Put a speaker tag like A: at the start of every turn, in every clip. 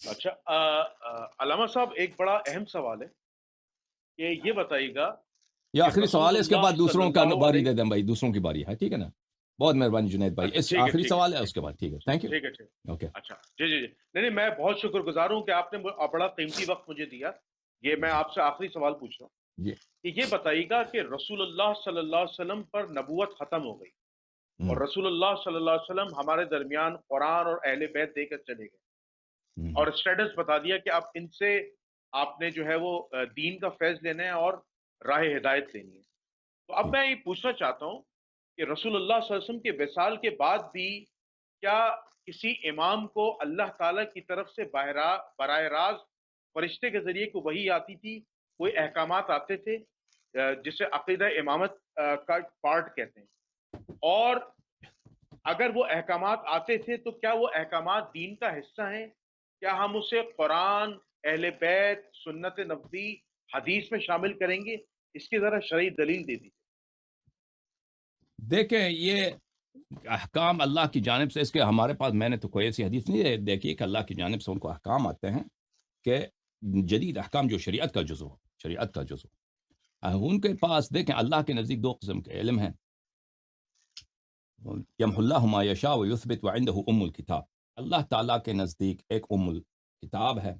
A: اچھا علامہ صاحب، ایک بڑا اہم سوال ہے کہ یہ بتائیے گا
B: یہ
A: کہ
B: آخری سوال
A: رسول
B: ہے، اس کے
A: اللہ
B: بعد
A: صلی
B: دوسروں کا
A: اللہ
B: باری
A: علیہ...
B: دے دیں بھائی، دوسروں کی باری ہے، ٹھیک ہے نا؟ بہت مہربانی جنید بھائی،
A: اچھا
B: اس
A: ٹھیک ہے
B: آخری
A: ٹھیک ہے
B: سوال ہے، اس
A: ٹھیک
B: کے بعد ٹھیک ہے، تھینک یو.
A: ٹھیک ہے ٹھیک
B: اوکے.
A: اچھا جی جی جی نہیں میں بہت شکر گزار ہوں کہ آپ نے بڑا قیمتی وقت مجھے دیا. یہ میں آپ سے آخری سوال پوچھ رہا ہوں
B: جی.
A: کہ یہ بتائیے گا کہ رسول اللہ صلی اللہ علیہ وسلم پر نبوت ختم ہو گئی اور رسول اللہ صلی اللہ علیہ وسلم ہمارے درمیان قرآن اور اہل بیت دے کر چلے گئے اور اسٹیٹس بتا دیا کہ اب ان سے آپ نے جو ہے وہ دین کا فیض لینا ہے اور راہ ہدایت لینی ہے. تو اب میں یہ پوچھنا چاہتا ہوں کہ رسول اللہ صلی اللہ علیہ وسلم کے وصال کے بعد بھی کیا کسی امام کو اللہ تعالی کی طرف سے براہ راست فرشتے کے ذریعے کو وحی آتی تھی، کوئی احکامات آتے تھے جسے عقیدہ امامت کا پارٹ کہتے ہیں؟ اور اگر وہ احکامات آتے تھے تو کیا وہ احکامات دین کا حصہ ہیں؟ کیا ہم اسے قرآن، اہل بیت، سنت نبوی، حدیث میں شامل کریں گے؟ اس کی ذرا شرعی دلیل دے دیجیے.
B: دیکھیں، یہ احکام اللہ کی جانب سے، اس کے ہمارے پاس میں نے تو کوئی ایسی حدیث نہیں دیکھی کہ اللہ کی جانب سے ان کو احکام آتے ہیں کہ جدید احکام جو شریعت کا جزو ان کے پاس. دیکھیں، اللہ کے نزدیک دو قسم کے علم ہیں. یمح اللہ ما یشاء و یثبت وعنده الکتاب. اللہ تعالیٰ کے نزدیک ایک الکتاب ہے،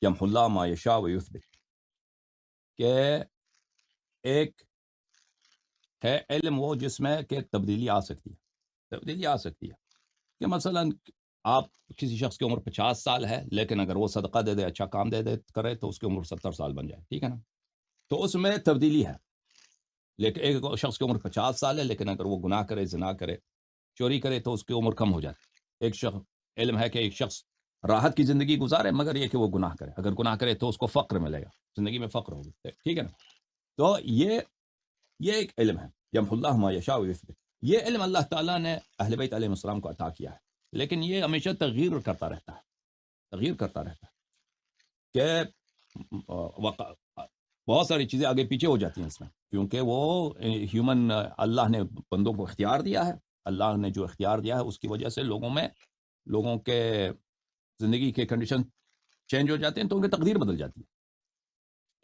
B: یمح اللہ ما یشاء و یثبت، کہ ایک ہے علم وہ جس میں کہ تبدیلی آ سکتی ہے. کہ مثلا آپ کسی شخص کی عمر 50 سال ہے، لیکن اگر وہ صدقہ دے دے، اچھا کام دے دے کرے، تو اس کی عمر 70 سال بن جائے، ٹھیک ہے نا؟ تو اس میں تبدیلی ہے. لیکن ایک شخص کی عمر 50 سال ہے، لیکن اگر وہ گناہ کرے، زنا کرے، چوری کرے، تو اس کی عمر کم ہو جاتی. ایک شخص علم ہے کہ ایک شخص راحت کی زندگی گزارے، مگر یہ کہ وہ گناہ کرے، اگر گناہ کرے تو اس کو فقر ملے گا، زندگی میں فقر ہوگی، ٹھیک ہے نا؟ تو یہ ایک علم ہے، یمح اللہ ما یشاء ویثبت. یہ علم اللہ تعالیٰ نے اہل بیت علیہ السلام کو عطا کیا ہے، لیکن یہ ہمیشہ تغیر کرتا رہتا ہے کہ بہت ساری چیزیں آگے پیچھے ہو جاتی ہیں اس میں، کیونکہ وہ ہیومن اللہ نے بندوں کو اختیار دیا ہے. اللہ نے جو اختیار دیا ہے اس کی وجہ سے لوگوں کے زندگی کے کنڈیشن چینج ہو جاتے ہیں، تو ان کی تقدیر بدل جاتی ہے.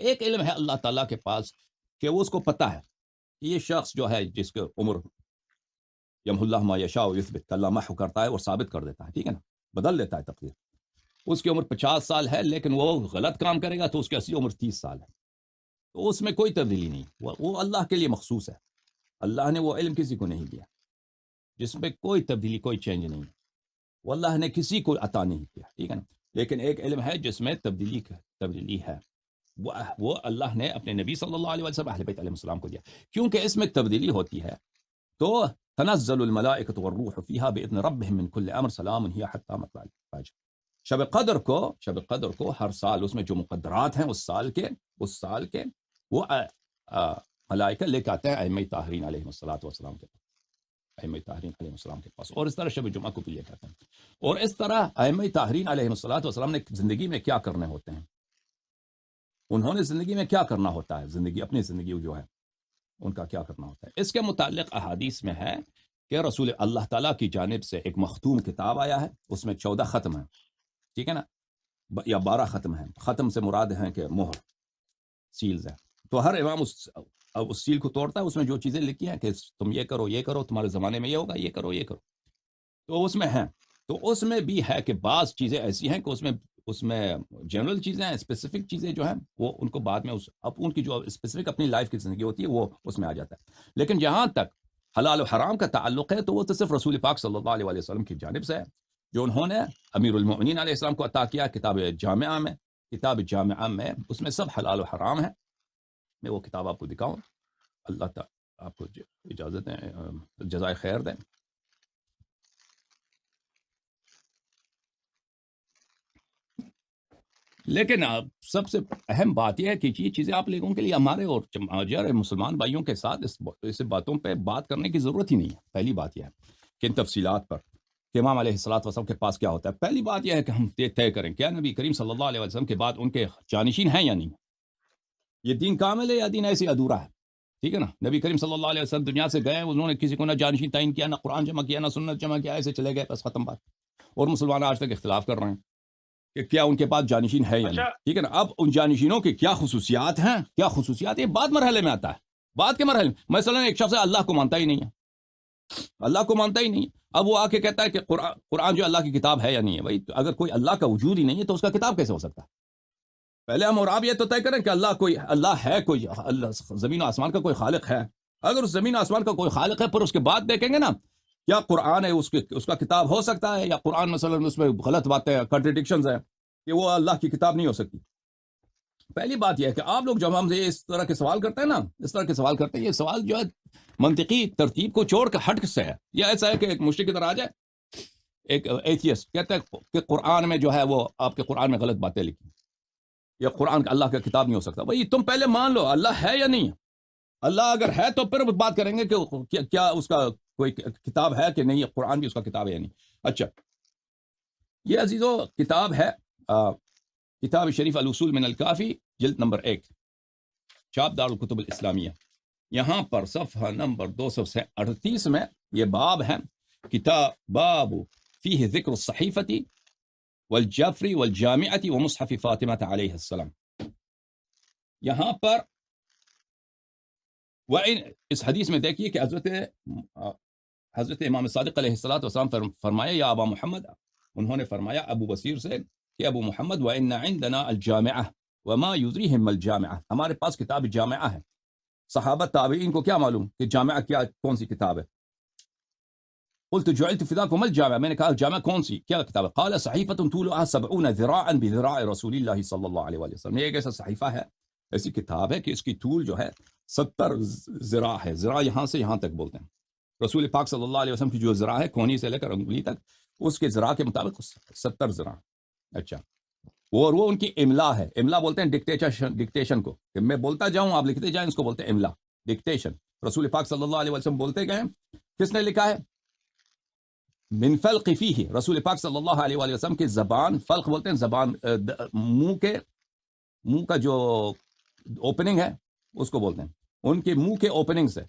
B: ایک علم ہے اللہ تعالیٰ کے پاس کہ وہ اس کو پتہ ہے کہ یہ شخص جو ہے جس کے عمر یمح اللہ ما یشاء یثبت، اللہ محو کرتا ہے اور ثابت کر دیتا ہے، ٹھیک ہے نا، بدل دیتا ہے تقدیر. اس کی عمر 50 سال ہے، لیکن وہ غلط کام کرے گا تو اس کی اصلی عمر 30 سال ہے. تو اس میں کوئی تبدیلی نہیں، وہ اللہ کے لیے مخصوص ہے. اللہ نے وہ علم کسی کو نہیں دیا جس میں کوئی تبدیلی، کوئی چینج نہیں ہے. وہ اللہ نے کسی کو عطا نہیں کیا، ٹھیک ہے نا. لیکن ایک علم ہے جس میں تبدیلی ہے، وہ اللہ نے اپنے نبی صلی اللہ علیہ وسلم اہل بیت علیہ السلام کو دیا. کیونکہ اس میں تبدیلی ہوتی ہے تو تنزل الملائکۃ والروح فیہا باذن ربہم من کل امر سلام ہی حتی مطلع الفجر. شب قدر کو ہر سال اس میں جو مقدرات ہیں اس سال کے وہ ملائکہ لے کے آتے ہیں ائمہ طاہرین علیہ السلام کے پاس. اور اس طرح شب جمعہ کو بھی لے کے آتے ہیں. اور اس طرح ائمہ طاہرین علیہ السلام نے زندگی میں کیا کرنے ہوتے ہیں، انہوں نے زندگی میں کیا کرنا ہوتا ہے، اپنی زندگی جو ہے ان کا کیا کرنا ہوتا ہے، اس کے متعلق احادیث میں ہے کہ رسول اللہ تعالیٰ کی جانب سے ایک مختوم کتاب آیا ہے، اس میں 14 ختم ہیں، ٹھیک ہے نا، یا 12 ختم ہیں. ختم سے مراد ہیں کہ مہر، سیلز ہیں. تو ہر امام اس سیل کو توڑتا ہے، اس میں جو چیزیں لکھی ہیں کہ تم یہ کرو، تمہارے زمانے میں یہ ہوگا، یہ کرو، تو اس میں ہیں. تو اس میں بھی ہے کہ بعض چیزیں ایسی ہیں کہ اس میں جنرل چیزیں ہیں، اسپیسیفک چیزیں جو ہیں وہ ان کو بعد میں ان کی جو اسپیسیفک اپنی لائف کی زندگی ہوتی ہے وہ اس میں آ جاتا ہے. لیکن جہاں تک حلال و حرام کا تعلق ہے تو وہ تو صرف رسول پاک صلی اللہ علیہ وسلم کی جانب سے ہے، جو انہوں نے امیر المؤمنین علیہ السلام کو عطا کیا. کتاب جامعہ میں اس میں سب حلال و حرام ہے. میں وہ کتاب آپ کو دکھاؤں. اللہ تعالیٰ آپ کو اجازت دیں، جزائے خیر دیں. لیکن سب سے اہم بات یہ ہے کہ یہ چیزیں آپ لوگوں کے لیے ہمارے اور مسلمان بھائیوں کے ساتھ اس باتوں پہ بات کرنے کی ضرورت ہی نہیں ہے. پہلی بات یہ ہے کہ ان تفصیلات پر کہ امام علیہ الصلوۃ والسلام کے پاس کیا ہوتا ہے، پہلی بات یہ ہے کہ ہم طے کریں کیا نبی کریم صلی اللہ علیہ وسلم کے بعد ان کے جانشین ہیں یا نہیں. یہ دین کامل ہے یا دین ایسے ادھورا ہے، ٹھیک ہے نا. نبی کریم صلی اللہ علیہ وسلم دنیا سے گئے، انہوں نے کسی کو نہ جانشین تعین کیا، نہ قرآن جمع کیا، نہ سنت جمع کیا، ایسے چلے گئے، بس ختم بات. اور مسلمان آج تک اختلاف کر رہے ہیں. کہ کیا ان کے پاس جانشین ہے یا نہیں. ٹھیک ہے نا. اب ان جانشینوں کی کیا خصوصیات ہیں, کیا خصوصیات, یہ بعد مرحلے میں آتا ہے, بعد کے مرحلے میں. مثلا ایک شخص اللہ کو مانتا ہی نہیں ہے, اللہ کو مانتا ہی نہیں ہے. اب وہ آ کے کہتا ہے کہ قرآن جو اللہ کی کتاب ہے یا نہیں ہے. بھائی اگر کوئی اللہ کا وجود ہی نہیں ہے تو اس کا کتاب کیسے ہو سکتا ہے؟ پہلے ہم اور آپ یہ تو طے کریں کہ اللہ ہے, کوئی اللہ زمین و آسمان کا کوئی خالق ہے. اگر اس زمین و آسمان کا کوئی خالق ہے, پھر اس کے بعد دیکھیں گے نا کیا قرآن ہے اس کا کتاب ہو سکتا ہے, یا قرآن مثلا اس میں غلط باتیں کنٹرڈکشنز ہیں کہ وہ اللہ کی کتاب نہیں ہو سکتی. پہلی بات یہ ہے کہ آپ لوگ جب ہم سے اس طرح کے سوال کرتے ہیں نا, اس طرح کے سوال کرتے ہیں, یہ سوال جو ہے منطقی ترتیب کو چھوڑ کر ہٹ سے ہے. یا ایسا ہے کہ ایک مشرک کی طرح آ جائے, ایک ایتھیسٹ کہتا ہے کہ قرآن میں جو ہے وہ آپ کے قرآن میں غلط باتیں لکھی, یا قرآن اللہ کا کتاب نہیں ہو سکتا. بھائی تم پہلے مان لو اللہ ہے یا نہیں ہے. اللہ اگر ہے تو پھر بات کریں گے کہ کیا اس کا کوئی کتاب ہے کہ نہیں, قرآن بھی اس کا کتاب ہے یا نہیں. اچھا, یہ عزیزو کتاب ہے کتاب شریف الاصول من الکافی, جلد نمبر 1, چھاپ دارالکتب الاسلامیہ. یہاں پر صفحہ نمبر 238 میں یہ باب ہے, کتاب باب فیہ ذکر الصحیفۃ والجفری والجامعۃ ومصحف فاطمہ علیہ السلام. یہاں پر اس حدیث میں دیکھیے کہ حضرت امام صادق علیہ السلام فرمایا, یا ابا محمد, انہوں نے فرمایا ابو بصیر سے کہ ابو محمد وَإِنَّ عِنْدَنَا الْجَامِعَةَ وَمَا يُدْرِيهِمْ الْجَامِعَةَ, ہمارے پاس کتاب جامعہ ہے. صحابہ تابعین کو کیا معلوم کہ جامعہ کون سی کتاب ہے. قلت جعلت فداكم الجامعہ, میں نے کہا جامعہ کون سی, کیا کتاب ہے. قال صحیفۃ طولها 70 ذراعا بذراع رسول اللہ صلی اللہ علیہ وسلم. یہ ایک ایسا صحیفہ ہے, ایسی کتاب ہے کہ اس کی طول جو ہے 70 ذراع ہے. ذراع یہاں سے یہاں تک بولتے ہیں. رسول پاک صلی اللہ علیہ وسلم کی جو ذراع ہے, کونی سے لے کر انگلی تک, اس کے ذراع کے مطابق 70 ذراع. اچھا, اور وہ ان کی املا ہے. املا بولتے ہیں ڈکٹیشن کو, کہ میں بولتا جاؤں آپ لکھتے جائیں, اس کو بولتے ہیں املا, ڈکٹیشن. رسول پاک صلی اللہ علیہ وسلم بولتے گئے. کس نے لکھا ہے؟ من فلق فیہ, رسول پاک صلی اللہ علیہ وسلم کی زبان, فلق بولتے ہیں زبان, منہ کا جو اوپننگ ہے اس کو بولتے ہیں, ان کے منہ کے اوپننگ سے.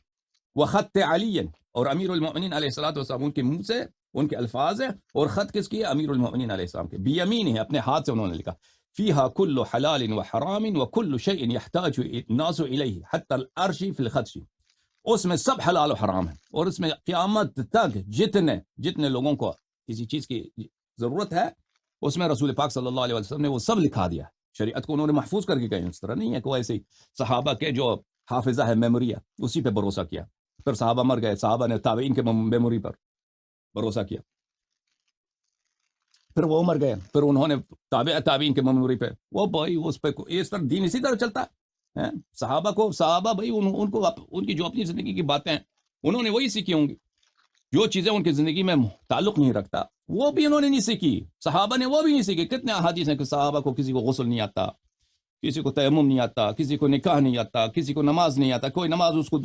B: وخط علی, اور امیر المؤمنین علیہ الصلوۃ والسلام, ان کے منہ سے ان کے الفاظ ہیں, اور خط کس کی ہے؟ امیر المؤمنین علیہ السلام کے. بیمین ہے, اپنے ہاتھ سے انہوں نے لکھا. فیہا کل حلال وحرام وکل شیء یحتاج الناس الیہ حتی العرش فی الخدش. اس میں سب حلال و حرام ہے, اور اس میں قیامت تک جتنے لوگوں کو کسی چیز کی ضرورت ہے, اس میں رسول پاک صلی اللہ علیہ وسلم نے وہ سب لکھا دیا. شریعت کو انہوں نے محفوظ کر کے گئے. اس طرح نہیں ہے کوئی ایسے صحابہ کے جو حافظہ ہے, میموری ہے, اسی پہ بھروسہ کیا. پھر صحابہ مر گئے, صحابہ نے تابعین کے میموری پر بھروسہ کیا, پھر وہ مر گئے, پھر انہوں نے تابعین کے میموری پہ وہ بھائی اس پہ. اس طرح دین اسی طرح چلتا ہے. صحابہ بھائی ان کو ان کی جو اپنی زندگی کی باتیں ہیں, انہوں نے وہی سیکھی ہوں گی. جو چیزیں ان کی زندگی میں تعلق نہیں رکھتا وہ بھی انہوں نے نہیں سیکھی, صحابہ نے وہ بھی نہیں سیکھی. کتنے احادیث ہیں کہ صحابہ کو کسی کو غسل نہیں آتا, کسی کو تیمم نہیں آتا, کسی کو نکاح نہیں آتا, کسی کو نماز نہیں آتا. کوئی نماز اس کو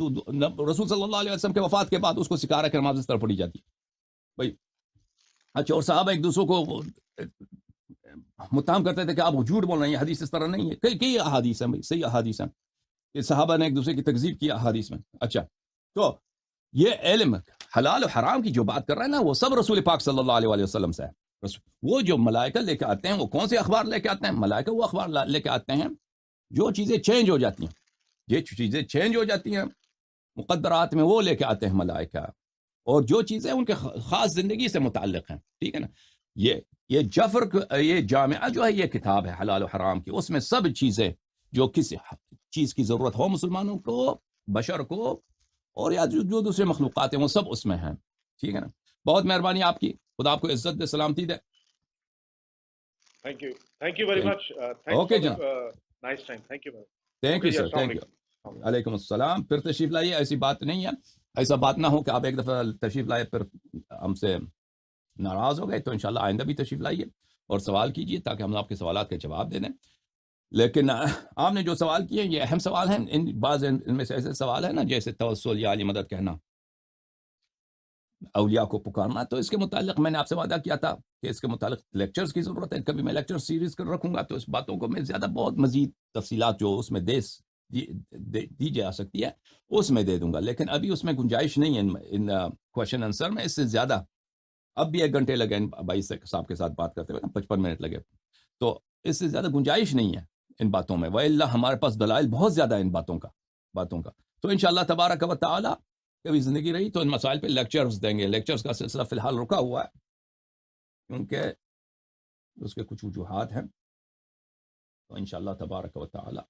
B: رسول صلی اللہ علیہ وسلم کے وفات کے بعد اس کو سکھا رہا کہ نماز اس طرح پڑھی جاتی بھائی. اچھا, اور صحابہ ایک دوسروں کو متہم کرتے تھے کہ آپ جھوٹ بول رہے ہیں, یہ حدیث اس طرح نہیں ہے. کئی احادیث ہیں بھائی, صحیح احادیث ہیں کہ صحابہ نے ایک دوسرے کی تکذیب کی احادیث میں. اچھا, تو یہ علم حلال و حرام کی جو بات کر رہے ہیں نا, وہ سب رسول پاک صلی اللہ علیہ وسلم سے ہے. وہ جو ملائکہ لے کے آتے ہیں, وہ کون سے اخبار لے کے آتے ہیں؟ ملائکہ وہ اخبار لے کے آتے ہیں جو چیزیں چینج ہو جاتی ہیں. یہ چیزیں چینج ہو جاتی ہیں مقدرات میں, وہ لے کے آتے ہیں ملائکہ. اور جو چیزیں ان کے خاص زندگی سے متعلق ہیں, ٹھیک ہے نا. یہ جامعہ جو ہے, یہ کتاب ہے حلال و حرام کی. اس میں سب چیزیں جو کسی چیز کی ضرورت ہو مسلمانوں کو, بشر کو, اور یا جو دوسرے مخلوقات ہیں, وہ سب اس میں ہیں. ٹھیک ہے نا. بہت مہربانی آپ کی, خدا آپ کو عزت دے, سلامتی دے.
A: Thank you very much.
B: Okay جناب,
A: nice time. Thank you
B: sir, thank you. علیکم السلام. پھر تشریف لائیے, ایسی بات نہیں ہے, ایسا بات نہ ہو کہ آپ ایک دفعہ تشریف لائے پھر ہم سے ناراض ہو گئے. تو انشاءاللہ آئندہ بھی تشریف لائیے اور سوال کیجیے تاکہ ہم آپ کے سوالات کے جواب دے دیں. لیکن آپ نے جو سوال کیے یہ اہم سوال ہیں. بعض ان میں سے ایسے سوال ہیں نا, جیسے توسل یا علی مدد کہنا, اولیاء کو پکارنا. تو اس کے متعلق میں نے آپ سے وعدہ کیا تھا کہ اس کے متعلق لیکچرز کی ضرورت ہے. کبھی میں لیکچر سیریز کر رکھوں گا, تو اس باتوں کو میں زیادہ بہت مزید تفصیلات جو اس میں دی جا سکتی ہے اس میں دے دوں گا. لیکن ابھی اس میں گنجائش نہیں ہے ان کوشچن آنسر میں. اس سے زیادہ اب بھی 1 گھنٹے لگے بھائی صاحب کے ساتھ بات کرتے ہوئے, 55 منٹ لگے. تو اس سے زیادہ گنجائش نہیں ہے ان باتوں میں، وَإِلَّا ہمارے پاس دلائل بہت زیادہ ہے ان باتوں کا. تو انشاءاللہ تبارک و تعالی کبھی زندگی رہی تو ان مسائل پہ لیکچرز دیں گے. لیکچرز کا سلسلہ فی الحال رکا ہوا ہے کیونکہ اس کے کچھ وجوہات ہیں. تو انشاءاللہ تبارک و تعالی